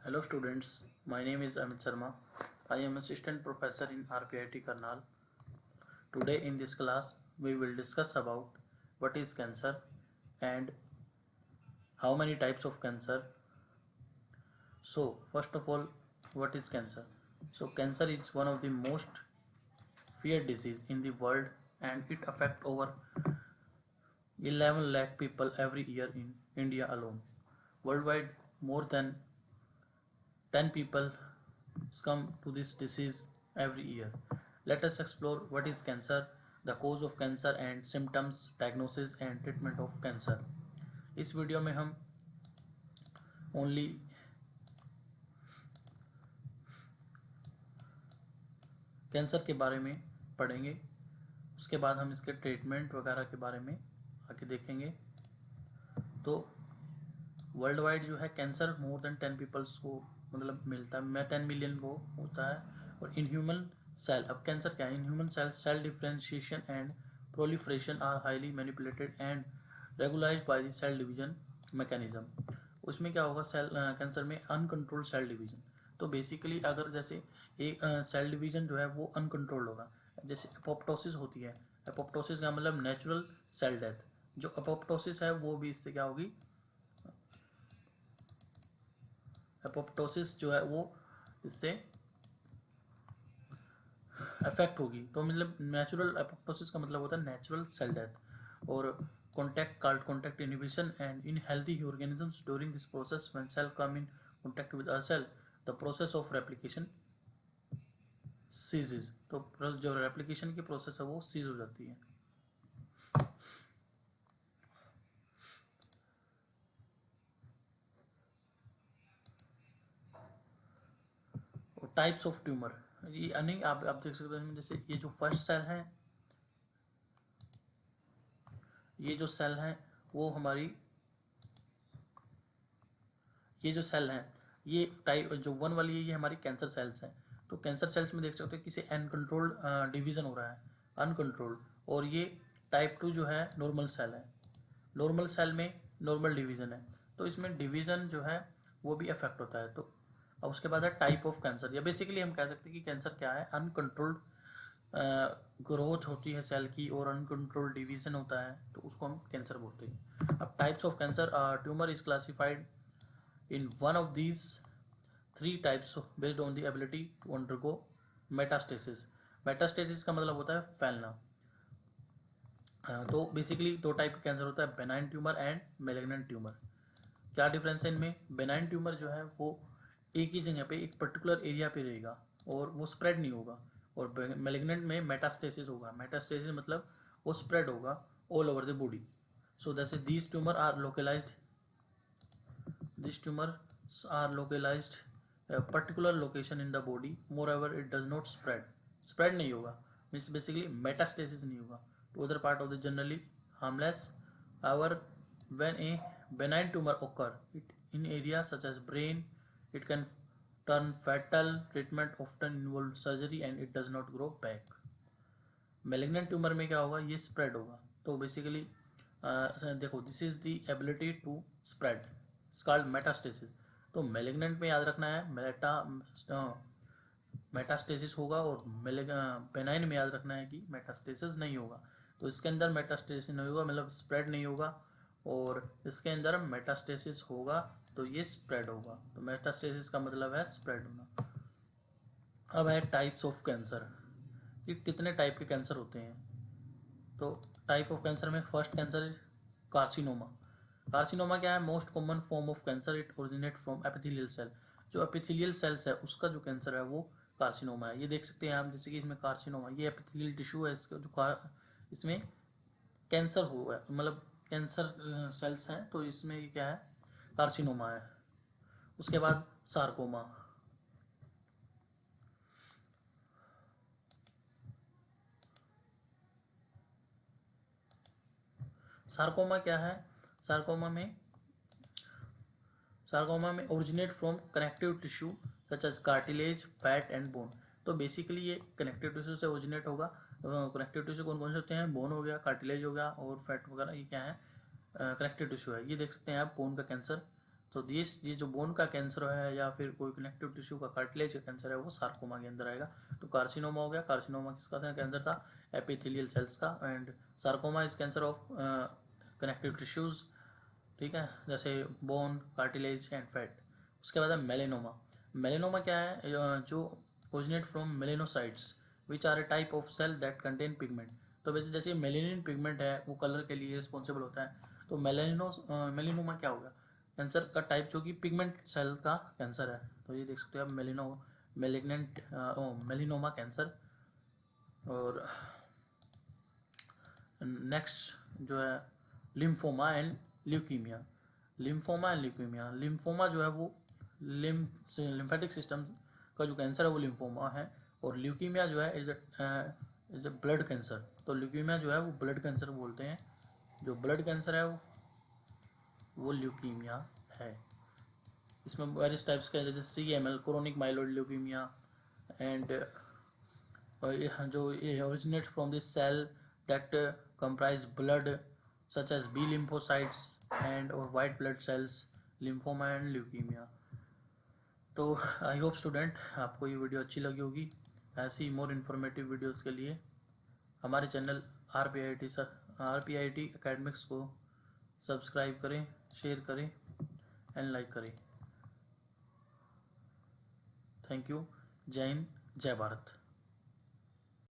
Hello students, my name is Amit Sharma. I am assistant professor in RPIT Karnal. Today in this class we will discuss about what is cancer and how many types of cancer. So first of all, what is cancer? So cancer is one of the most feared disease in the world and it affects over 11 lakh people every year in India alone. Worldwide, more than 10 people succumb to this disease every year. Let us explore what is cancer, the cause of cancer and symptoms, diagnosis and treatment of cancer. इस video में हम only cancer के बारे में पढ़ेंगे, उसके बाद हम इसके ट्रीटमेंट वगैरह के बारे में आगे देखेंगे। तो वर्ल्ड वाइड जो है कैंसर मोर देन 10 पीपल्स को मतलब मिलता है, 10 मिलियन को होता है। और इन ह्यूमन सेल, अब कैंसर क्या है? In human cell differentiation and proliferation are highly manipulated and regularised by the cell division mechanism. उसमें क्या होगा? सेल कैंसर में अनकंट्रोल्ड सेल डिवीजन। तो बेसिकली अगर जैसे एक सेल डिवीजन जो है वो अनकंट्रोल्ड होगा, जैसे एपोप्टोसिस होती है। एपोप्टोसिस का मतलब नेचुरल सेल डेथ। जो एपोप्टोसिस है वो भी इससे क्या होगी? एपोप्टोसिस जो है वो इससे अफेक्ट होगी। तो मतलब नेचुरल एपोप्टोसिस का मतलब होता है नेचुरल सेल डेथ। और contact inhibition and in healthy organisms during this process when cell come in contact with other cell the process of replication ceases. तो जो रेप्लिकेशन की प्रोसेस है वो सीज हो जाती है। टाइप्स ऑफ ट्यूमर, ये नहीं आप देख सकते हैं, जैसे ये जो फर्स्ट सेल है, ये जो सेल है वो हमारी, ये जो सेल है ये टाइप जो वन वाली है ये हमारी कैंसर सेल्स हैं। तो कैंसर सेल्स में देख सकते हो किसी अनकंट्रोल्ड डिवीजन हो रहा है, अनकंट्रोल्ड। और ये टाइप 2 जो है नॉर्मल सेल है। नॉर्मल सेल में नॉर्मल डिवीजन है, तो इसमें डिवीजन जो है वो भी अफेक्ट होता है। तो अब उसके बाद है टाइप ऑफ कैंसर, या बेसिकली हम कह सकते हैं कि कैंसर क्या है? अनकंट्रोल्ड ग्रोथ होती है सेल की और अनकंट्रोल्ड डिवीजन होता है, तो उसको हम कैंसर बोलते हैं। अब types of cancer, tumour is classified in one of these three types based on the ability to undergo metastasis। Metastasis का मतलब होता है फैलना। तो बेसिकली दो टाइप का कैंसर होता है, benign tumour and malignant tumour. क्या डिफरेंस है इनमें? बेनाइन ट्यूमर जो है वो एक ही जगह पे एक पर्टिकुलर एरिया पे रहेगा और वो स्प्रेड नहीं होगा। और मेलिग्नेंट में मेटास्टेसिस होगा। मेटास्टेसिस मतलब वो स्प्रेड होगा all over the body. So जैसे these tumour are localised, these tumors are localized a particular location in the body, moreover it does not spread नहीं होगा, मीन्स बेसिकली मेटास्टेसिस नहीं होगा to other part of the generally harmless। however when a benign tumor occur it in area such as brain, it can turn fatal। treatment often involve surgery and it does not grow back। Malignant tumour में क्या होगा? ये spread होगा। तो basically देखो, this is the ability to spread, called metastasis. तो malignant में याद रखना है मेटास्टेसिस होगा, और बेनाइन में याद रखना है कि मेटास्टेसिस नहीं होगा। तो इसके अंदर मेटास्टेसिस नहीं होगा मतलब स्प्रेड नहीं होगा, और इसके अंदर मेटास्टेसिस होगा तो ये स्प्रेड होगा। तो मेटास्टेसिस का मतलब है स्प्रेड होना। अब है टाइप्स ऑफ कैंसर, कि कितने टाइप के कैंसर होते हैं। तो टाइप ऑफ कैंसर में first cancer is carcinoma. Carcinoma क्या है? Most common form of cancer, it originate from epithelial cell. जो एपिथेलियल सेल्स है उसका जो कैंसर है वो कार्सिनोमा है। ये देख सकते हैं आप, जैसे कि इसमें कार्सिनोमा, ये एपिथेलियल टिश्यू है, इसका जो इसमें कैंसर हुआ है, मतलब कैंसर सेल्स हैं, तो इसमें ये क्या है? कार्सिनोमा है। उसके बाद सार्कोमा। सार्कोमा क्या है? सार्कोमा में originate from connective tissue such as cartilage, fat and bone. तो बेसिकली ये कनेक्टिव टिश्यू से ओरिजिनेट होगा। कनेक्टिव टिश्यू कौन कौन से होते हैं? बोन हो गया, कार्टिलेज हो गया और फैट वगैरह, ये क्या है? कनेक्टिव टिश्यू है। ये देख सकते हैं आप बोन का कैंसर, तो ये जो बोन का कैंसर है या फिर कोई कनेक्टिव टिश्यू का कार्टिलेज का कैंसर है वो सार्कोमा के अंदर आएगा। तो कार्सिनोमा हो गया, कार्सिनोमा किसका था कैंसर था, एपिथेलियल सेल्स का, and sarcoma is cancer of connective tissues, ठीक है, जैसे बोन, कार्टिलेज एंड फैट। उसके बाद है मेलेनोमा। मेलेनोमा क्या है, जो originate from melanocytes which are a type of cell that contain pigment. तो वैसे जैसे मेलेनिन पिगमेंट है वो कलर के लिए रिस्पॉन्सिबल होता है, तो मेलेनोमा क्या होगा, कैंसर का टाइप जो कि पिगमेंट सेल का कैंसर है। तो ये देख सकते हो आप मेलिनोमा कैंसर। और नेक्स्ट जो है लिम्फोमा एंड ल्यूकीमिया। लिम्फोमा जो है वो लिम्फेटिक सिस्टम का जो कैंसर है वो लिम्फोमा है, और ल्यूकीमिया जो है इज अ ब्लड कैंसर। तो ल्यूकीमिया जो है वो ब्लड कैंसर बोलते हैं, जो ब्लड कैंसर है वो ल्यूकीमिया है। इसमें वेरियस टाइप्स के जैसे CML, chronic myeloid leukaemia, and जो ये originate from this cell that comprise blood such as B lymphocytes and or white blood cells, lymphoma and leukemia। तो आई होप स्टूडेंट आपको ये वीडियो अच्छी लगी होगी। ऐसी मोर इन्फॉर्मेटिव वीडियोस के लिए हमारे चैनल RPIT एकेडमिक्स को सब्सक्राइब करें, शेयर करें एंड लाइक करें। Thank you. जय हिंद, जय भारत।